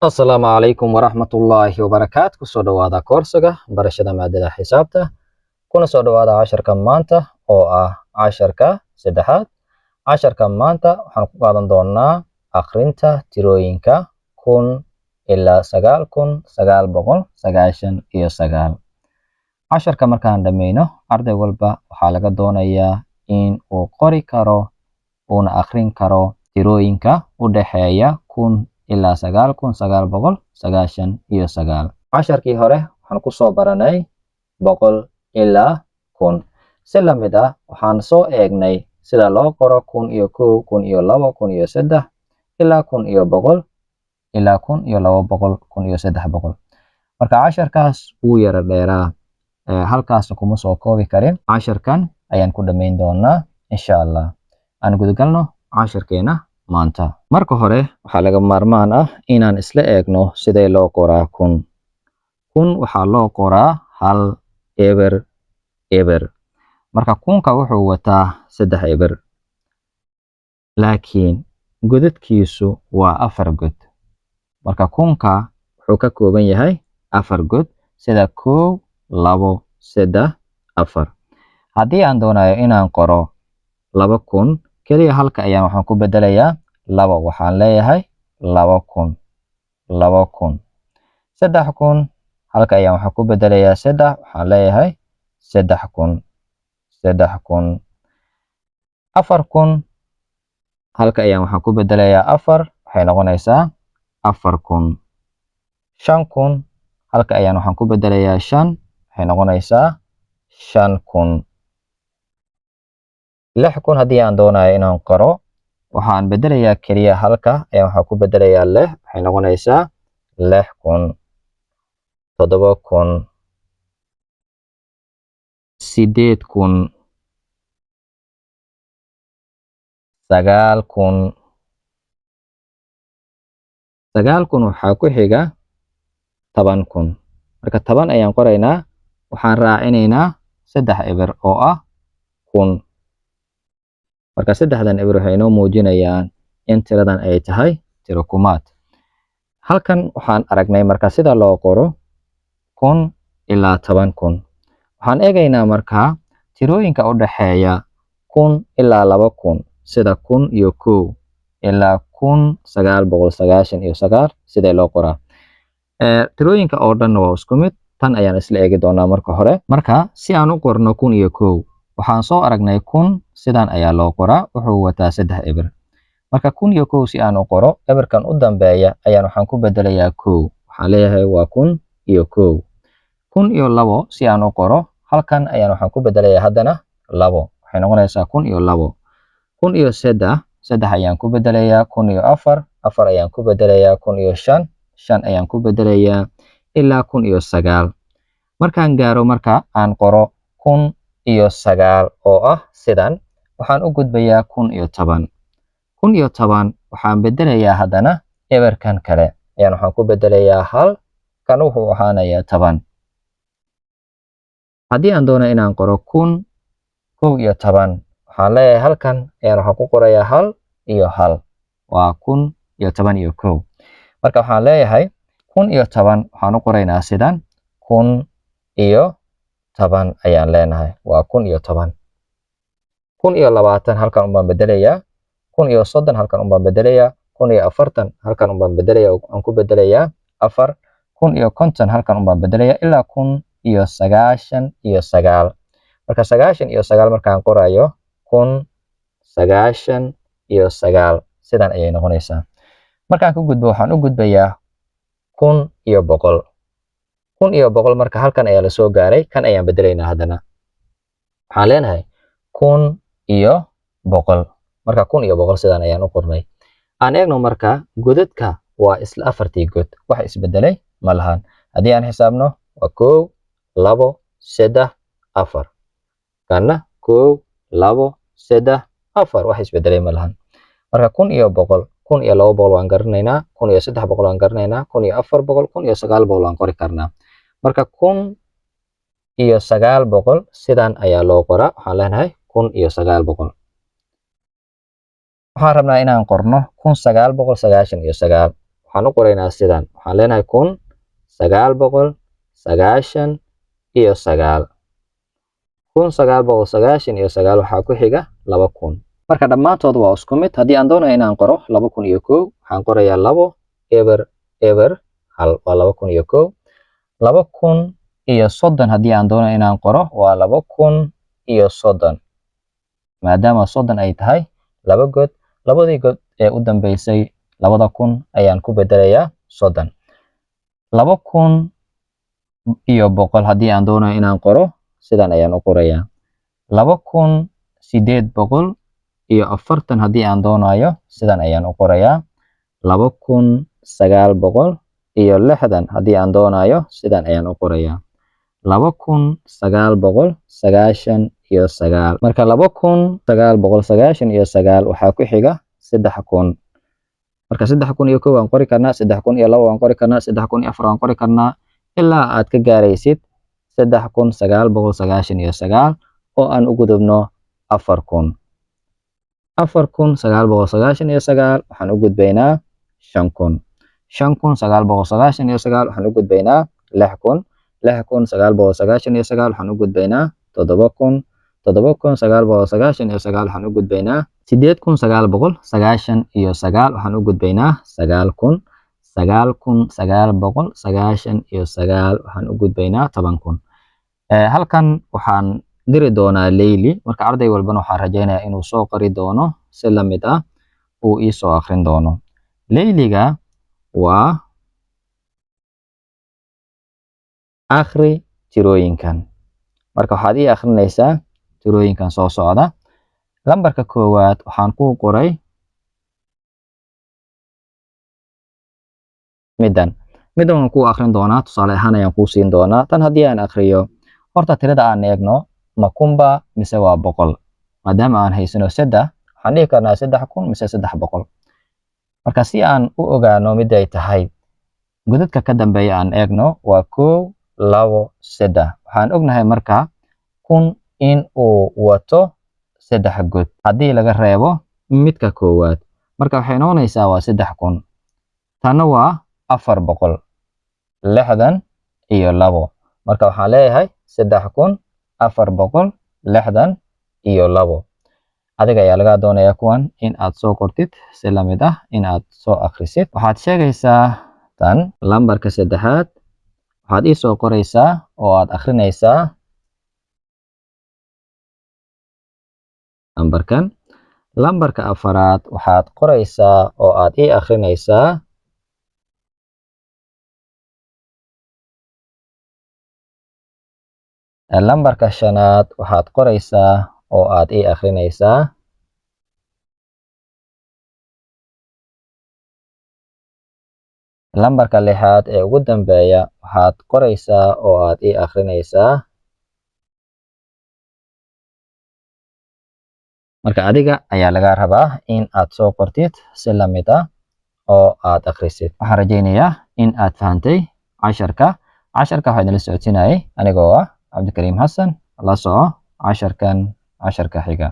Asalaamu calaykum waraxmatullaahi wabarakaatu. Kusoo dhawaada koorsiga barashada maadada xisaabta. Kuna soo dhawaada casharka maanta oo ah casharka saddexaad. Casharka maanta waxaan ku qaadan doonaa akhrinta tirooyinka 1000 ilaa 9999. Casharka markaan dhammayno, arday walba waxaa laga doonayaa in uu qori karo uuna akhrin karo tirooyinka u dhexeeya 1000 ilaa 9999. Casharkii hore waxaan ku soo baranay 100 ilaa 1000. Si la mid ah waxaan soo eegnay sida loo qoro 1001, 1002, 1003 ilaa 1100 ilaa 1200, 1300. Marka casharkaas wuu yara dheeraa, halkaas kuma soo koobi karin. Casharkan ayaan ku dhammayn doonaa insha Allah. Aan gudagalno casharkeena maanta. Marka hore waxaa laga maarmaan ah inaan isla eegno sidee loo qoraa 1000. 1000 waxaa loo qoraa 1 eber eber. Marka 1000ka wuxuu wataa 3 eber, laakiin godadkiisu waa 4 god. Marka 1000ka wuxuu ka kooban yahay 4 god sida 1 2 3 4. Haddii aan doonayo inaan qoro 2000, kaliya halka ayaan waxaan ku bedelayaa 2. waxaan leeyahay 2000. 3000 halka ayaan waxaan ku bedelayaa 3. waxaan leeyahay 3000. 4000 halka ayaan waxaan ku bedelayaa 4. waxay noqonaysaa 4000. 5000 halka ayaan waxaan ku bedelayaa 5. waxay noqonaysaa 5000. 6000 haddii aan doonayo inaan qoro, waxaan bedelayaa kaliya halka ayaan waxaan ku bedelayaa 6. waxay noqonaysaa 6000. 7000, 8000, 9000. 9000 waxaa ku xiga 10000. marka 10 ayaan qoraynaa, waxaan raacinaynaa 3 eber oo ah 1000. marka 3dan eber waxay noo muujinayaan in tiradan ay tahay tiro kumaad. Halkan waxaan aragnay marka sida loo qoro 1000 ilaa 10000. waxaan eegaynaa marka tirooyinka u dhexeeya 1000 ilaa 2000 sida 1001 ilaa 1999 sidee loo qoraa. Tirooyinka oo dhan waa isku mid. Tan ayaan isla eegi doonaa marka hore. Marka si aan u qorno 1001, waxaan soo aragnay 1000 sidan ayaa loo qoraa, wuxuu wataa 3 eber. marka 1001 si aan u qoro, eberkan u dambeeya ayaan waxaan ku bedelayaa 1. waxaan leeyahay waa 1001. 1002 si aan u qoro, halkan ayaan waxaan ku bedelayaa haddana 2. waxay noqonaysaa 1002. 1003 3 ayaan ku bedelayaa. 1004 4 ayaan ku bedelayaa. 1005 5 ayaan ku bedelayaa ilaa 1009. markaan gaaro marka aan qoro 1009 oo ah sidan, waxaan u gudbayaa 1010. 1010 waxaan bedelayaa haddana eberkan kale ayaan waxaan ku bedelayaa 1. kan wuxuu ahaanayaa 10. haddii aan doono inaan qoro 1011, waxaan leeyahay halkan ayaan waxaan ku qorayaa 1 iyo 1. waa 1011. marka waxaan leeyahay 1010 waxaan u qoraynaa sidan. 1010 ayaan leenahay waa 1010. 1020 halkan umbaan bedelayaa. 1030 halkan umbaan bedelayaa. 1040 halkan umbaan bedelayaa, aan ku bedelayaa 4. 1050 halkan umbaan bedelayaa ilaa 1099. marka 99 markaan qorayo 1099 sidan ayay noqonaysaa. markaan ka gudbo waxaan u gudbayaa 1100. 1100 marka halkan ayaa la soo gaaray, kan ayaan bedelaynaa haddana. waxaan leenahay 1100. marka 1100 sidan ayaan u qornay. aan eegno marka godadka waa isla 4tii god, wax isbedelay ma lahan. haddii aan xisaabno waa 1 2 3 4. kana 1 2 3 4, wax isbedelay ma lahan. marka 1100, 1200 waan garanaynaa, 1300 waan garanaynaa, 1400, 1900 waan qori karnaa. marka 1900 sidan ayaa loo qoraa. waxaan leenahay 1900. waxaan rabnaa inaan qorno 1999. waxaan u qoraynaa sidan. Waxaan leenahay 1999 1999 waxaa ku xiga 2000. marka dhammaantood waa isku mid. haddii aan doonayo inaan qoro 2001 waxaan qorayaa 2 eber eber 1 waa 2001. 2030 haddii aan doonayo inaan qoro waa 2030 maadaama 30 ay tahay laba god. labadii god ee u dambeysay 2000 ayaan ku bedelayaa 30. 2100 haddii aan doonayo inaan qoro sidan ayaan u qorayaa. 2840 haddii aan doonayo sidan ayaan u qorayaa. 2960 haddii aan doonayo sidan ayaan u qorayaa. 2999 marka 2999 waxaa ku xiga 3000. marka 3001 waan qori karnaa, 3002 waan qori karnaa, 3004 waan qori karnaa ilaa aad ka gaaraysid 3999 oo aan u gudubno 4000. 4999 waxaan u gudbaynaa 5000. 5999 waxaan u gudbaynaa 6000. 6999 waxaan u gudbaynaa 7000. 7999 waxaan u gudbaynaa 8999 waxaan u gudbaynaa 9000. 9999 waxaan u gudbaynaa 10000. halkan waxaan diri doonaa Layli. marka arday walbana waxaan rajaynayaa inuu soo qori doono si la mid ah uu ii soo akhrin doono. Layliga waa akhri tirooyinkan. marka waxaad ii akhrinaysaa tirooyinkan soo socda. lambarka koowaad waxaan ku qoray midan waan ku akhrin doonaa, tusaale ahaan ayaan kuu siin doonaa. tan haddii aan akhriyo, horta tirada aan eegno ma kunba mise waa 100. maadaama aan haysano 3 waxaan dhihi karnaa 3000 mise 300. marka si aan u ogaano mid ay tahay, godadka ka dambeeya aan eegno waa 1 2 3. waxaan ognahay marka 1000 in uu wato 3 god haddii laga reebo midka koowaad. marka waxay noqonaysaa waa 3000. tanna waa 462. marka waxaan leeyahay 3462. adiga ayaa laga doonayaa kuwan in aad soo qortid si la mid ah in aad soo akhrisid. waxaad sheegaysaa tan lambarka saddexaad, waxaad ii soo qoraysaa oo aad akhrinaysaa lambarkan. lambarka afaraad waxaad qoraysaa oo aad ii akhrinaysaa lambarka shanaad waxaad qoraysaa oo aad ii akhrinaysaa lambarka lixaad ee ugu dambeeya waxaad qoraysaa oo aad ii akhrinaysaa. marka adiga ayaa laga rabaa in aad soo qortid si la mid ah oo aad akhrisid. waxaan rajaynayaa in aad fahantay casharka waxaa idinla socodsiinayay anigoo ah Cabdikariim Xasan. la soco casharka xiga.